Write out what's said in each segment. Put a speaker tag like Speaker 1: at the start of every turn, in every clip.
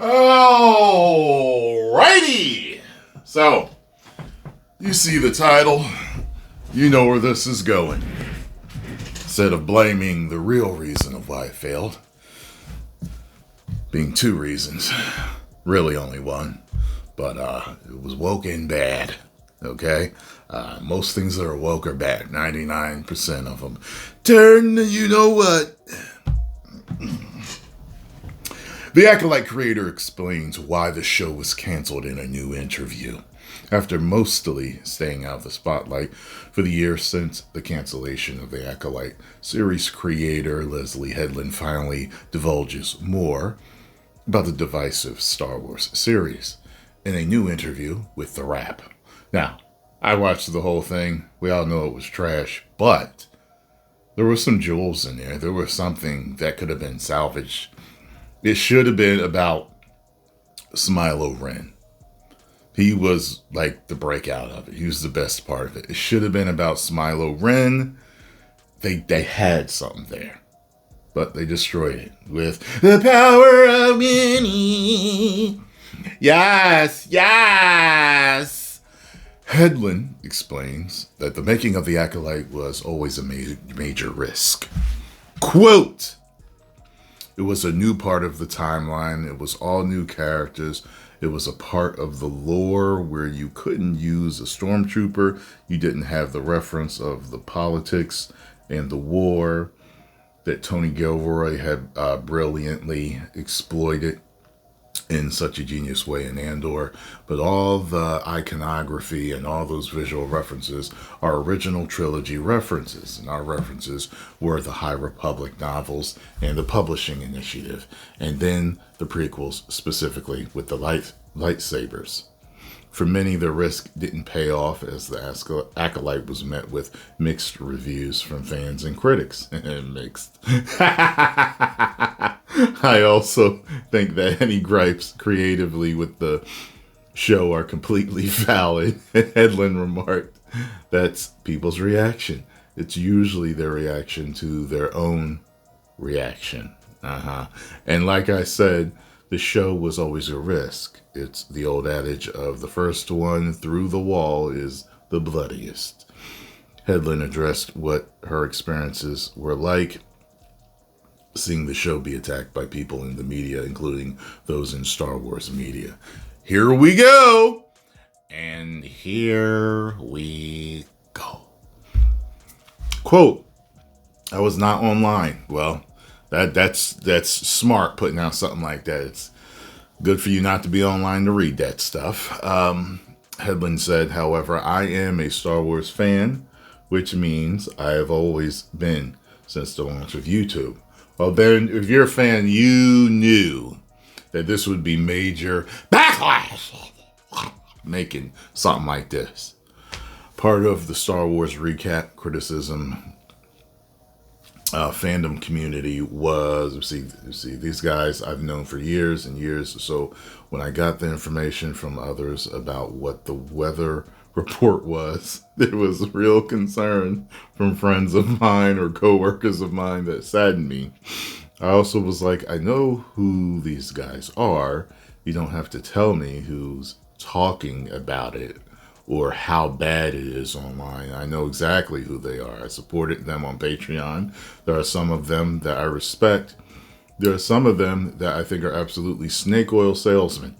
Speaker 1: Alrighty! So, you see the title, you know where this is going. Instead of blaming the real reason of why it failed, being two reasons, really only one, but it was woke and bad, okay? Most things that are woke are bad, 99% of them. You know what? The Acolyte creator explains why the show was canceled in a new interview. After mostly staying out of the spotlight for the year since the cancellation of the Acolyte, series creator Leslie Headland finally divulges more about the divisive Star Wars series in a new interview with The Wrap. Now, I watched the whole thing. We all know it was trash, but there were some jewels in there. There was something that could have been salvaged. It should have been about Smilo Ren. He was like the breakout of it. He was the best part of it. It should have been about Smilo Ren. They had something there. But they destroyed it with the power of many. Yes, yes. Headland explains that the making of the Acolyte was always a major risk. Quote, it was a new part of the timeline. It was all new characters. It was a part of the lore where you couldn't use a stormtrooper. You didn't have the reference of the politics and the war that Tony Gilroy had brilliantly exploited in such a genius way in Andor. But all the iconography and all those visual references are original trilogy references. And our references were the High Republic novels and the publishing initiative. And then the prequels, specifically with the lightsabers. For many, the risk didn't pay off as the Acolyte was met with mixed reviews from fans and critics. Mixed. I also think that any gripes creatively with the show are completely valid. Headland remarked, that's people's reaction. It's usually their reaction to their own reaction. And like I said, the show was always a risk. It's the old adage of the first one through the wall is the bloodiest. Headland addressed what her experiences were like seeing the show be attacked by people in the media, including those in Star Wars media. Here we go! And here we go. Quote, I was not online. Well, that's smart putting out something like that. It's good for you not to be online to read that stuff. Headland said, however, I am a Star Wars fan, which means I have always been since the launch of YouTube. Well, then, if you're a fan, you knew that this would be major backlash making something like this. Part of the Star Wars recap criticism fandom community was, see, these guys I've known for years and years. So when I got the information from others about what the weather report was, there was real concern from friends of mine or coworkers of mine that saddened me. I also was like, I know who these guys are. You don't have to tell me who's talking about it or how bad it is online. I know exactly who they are. I supported them on Patreon. There are some of them that I respect. There are some of them that I think are absolutely snake oil salesmen,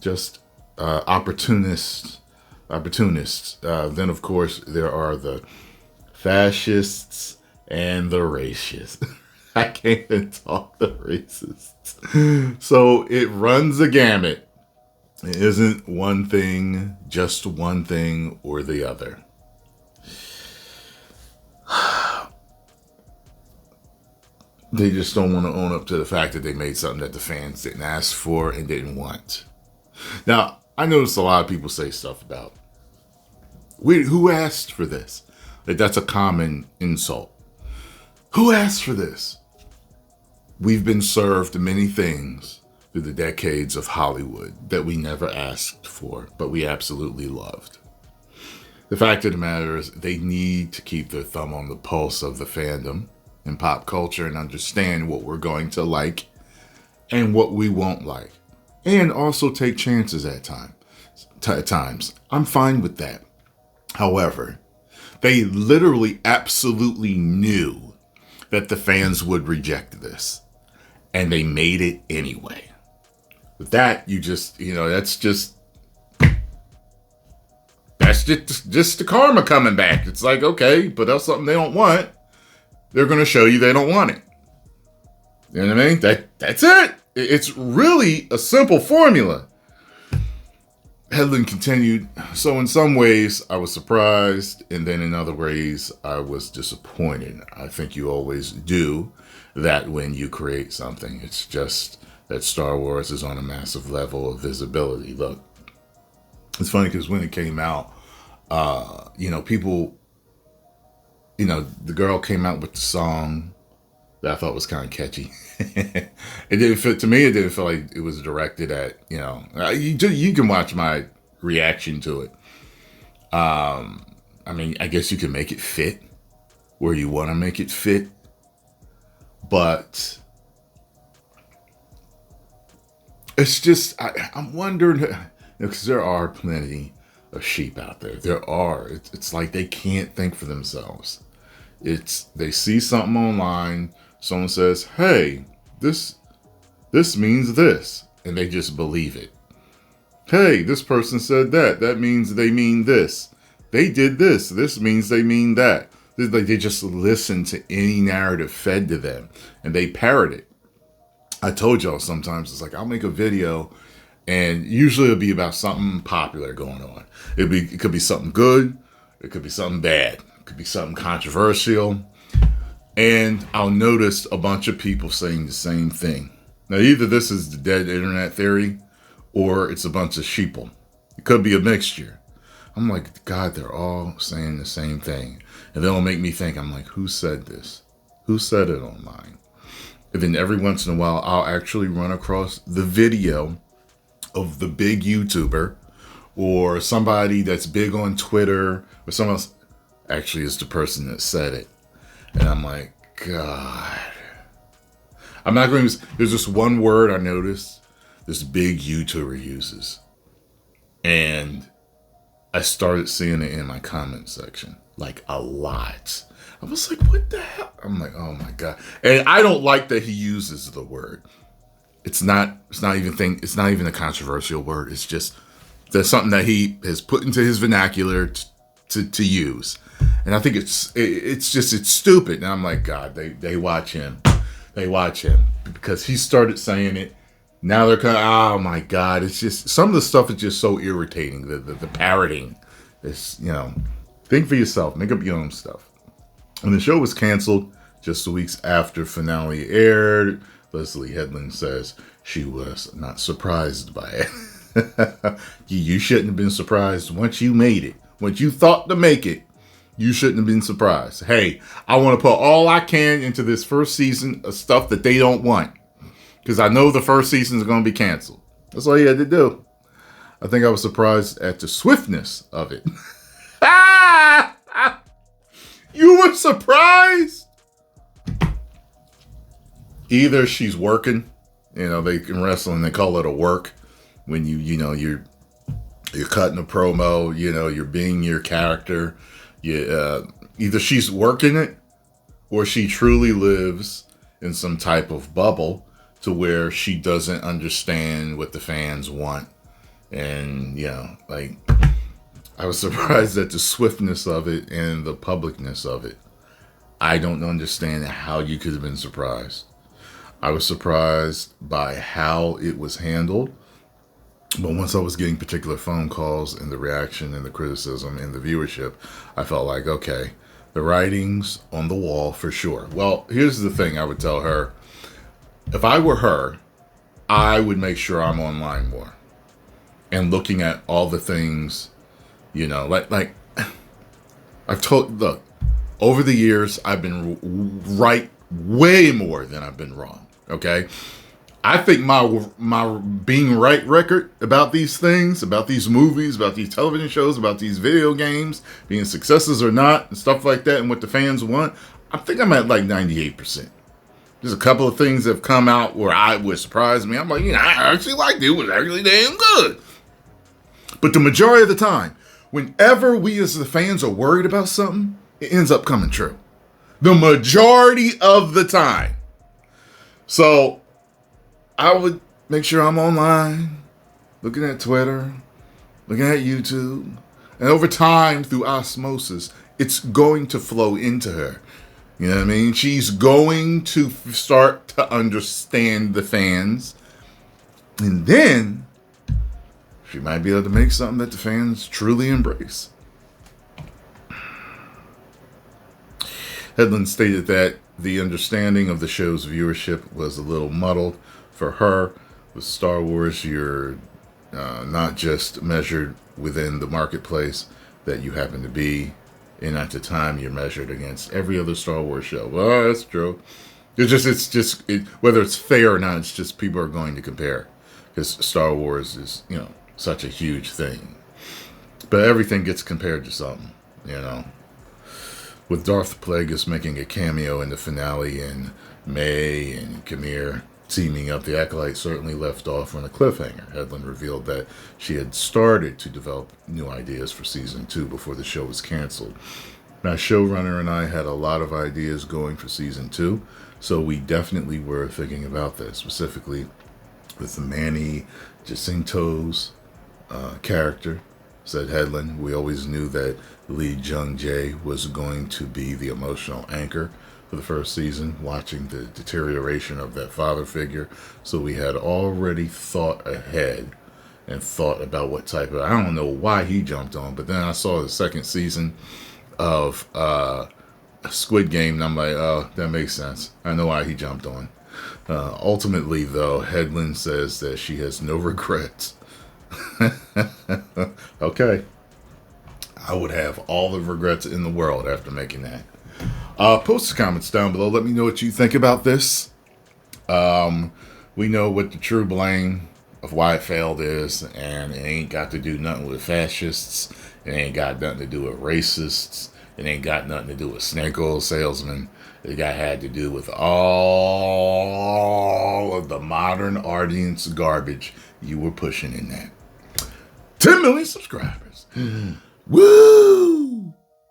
Speaker 1: just opportunists. Then, of course, there are the fascists and the racists. I can't even talk the racists. So it runs a gamut. It isn't one thing, just one thing or the other. They just don't want to own up to the fact that they made something that the fans didn't ask for and didn't want. Now, I noticed a lot of people say stuff about, who asked for this? Like, that's a common insult. Who asked for this? We've been served many things through the decades of Hollywood that we never asked for, but we absolutely loved. The fact of the matter is they need to keep their thumb on the pulse of the fandom and pop culture and understand what we're going to like and what we won't like. and also take chances at times. I'm fine with that. However, they literally absolutely knew that the fans would reject this, and they made it anyway. With that, that's just the karma coming back. It's like, okay, put out something they don't want. They're going to show you they don't want it. You know what I mean? That's it. It's really a simple formula. Hedlund continued, so in some ways I was surprised, and then in other ways I was disappointed. I think you always do that when you create something. It's just that Star Wars is on a massive level of visibility. Look, it's funny because when it came out, people, the girl came out with the song that I thought was kind of catchy. It didn't feel, to me, it didn't feel like it was directed at, you can watch my reaction to it. I guess you can make it fit where you want to make it fit, but it's just, I'm wondering, because there are plenty of sheep out there. There are. It's like they can't think for themselves. They see something online, someone says, hey, this means this, and they just believe it. Hey, this person said that means they mean this. They did this means they mean that. They just listen to any narrative fed to them, and they parrot it. I told y'all sometimes it's like I'll make a video, and usually it'll be about something popular going on. It could be something good, it could be something bad, it could be something controversial, and I'll notice a bunch of people saying the same thing. Now, either this is the dead internet theory, or it's a bunch of sheeple. It could be a mixture. I'm like, God, they're all saying the same thing. And then it'll make me think, I'm like, who said this? Who said it online? And then every once in a while, I'll actually run across the video of the big YouTuber or somebody that's big on Twitter or someone else actually is the person that said it. And I'm like, God. I'm not going to, there's this one word I noticed this big YouTuber uses. And I started seeing it in my comment section, like a lot. I was like, what the hell? I'm like, oh my God. And I don't like that he uses the word. It's not even a controversial word. It's just, there's something that he has put into his vernacular to use. And I think it's stupid. And I'm like, God, they watch him. They watch him because he started saying it. Now they're kind of, oh my God. It's just, some of the stuff is just so irritating. The parroting. It's, think for yourself. Make up your own stuff. When the show was canceled, just 2 weeks after finale aired, Leslie Hedlund says she was not surprised by it. You shouldn't have been surprised once you made it. Once you thought to make it, you shouldn't have been surprised. Hey, I want to put all I can into this first season of stuff that they don't want. Because I know the first season is going to be canceled. That's all he had to do. I think I was surprised at the swiftness of it. You were surprised? Either she's working, they can wrestle and they call it a work. When you're cutting a promo, you're being your character. Either she's working it or she truly lives in some type of bubble to where she doesn't understand what the fans want. And, I was surprised at the swiftness of it and the publicness of it. I don't understand how you could have been surprised. I was surprised by how it was handled. But once I was getting particular phone calls and the reaction and the criticism and the viewership, I felt like, okay, the writing's on the wall for sure. Well, here's the thing I would tell her. If I were her, I would make sure I'm online more and looking at all the things, like I've told, look, over the years, I've been right way more than I've been wrong. Okay. I think my being right record about these things, about these movies, about these television shows, about these video games, being successes or not, and stuff like that, and what the fans want, I think I'm at like 98%. There's a couple of things that have come out where I would surprise me. I'm like, I actually liked it. It was actually damn good. But the majority of the time, whenever we as the fans are worried about something, it ends up coming true. The majority of the time. So I would make sure I'm online, looking at Twitter, looking at YouTube. And over time, through osmosis, it's going to flow into her. You know what I mean? She's going to start to understand the fans. And then she might be able to make something that the fans truly embrace. Hedlund stated that the understanding of the show's viewership was a little muddled for her. With Star Wars, you're not just measured within the marketplace that you happen to be in at the time. You're measured against every other Star Wars show. Well, that's true. Whether it's fair or not, it's just people are going to compare, because Star Wars is, such a huge thing. But everything gets compared to something, With Darth Plagueis making a cameo in the finale, and May and Kamir teaming up, the Acolyte certainly left off on a cliffhanger. Hedlund revealed that she had started to develop new ideas for season 2 before the show was canceled. My showrunner and I had a lot of ideas going for season 2, so we definitely were thinking about this, specifically with the Manny Jacinto's character, said Hedlund. We always knew that Lee Jung-jae was going to be the emotional anchor for the first season, watching the deterioration of that father figure. So we had already thought ahead and thought about what type of, I don't know why he jumped on, but then I saw the second season of Squid Game, and I'm like, oh, that makes sense. I know why he jumped on. Ultimately, though, Hedlund says that she has no regrets. Okay. I would have all the regrets in the world after making that. Post the comments down below. Let me know what you think about this. We know what the true blame of why it failed is, and it ain't got to do nothing with fascists. It ain't got nothing to do with racists. It ain't got nothing to do with snake oil salesmen. It had to do with all of the modern audience garbage you were pushing in that. 10 million subscribers. Woo!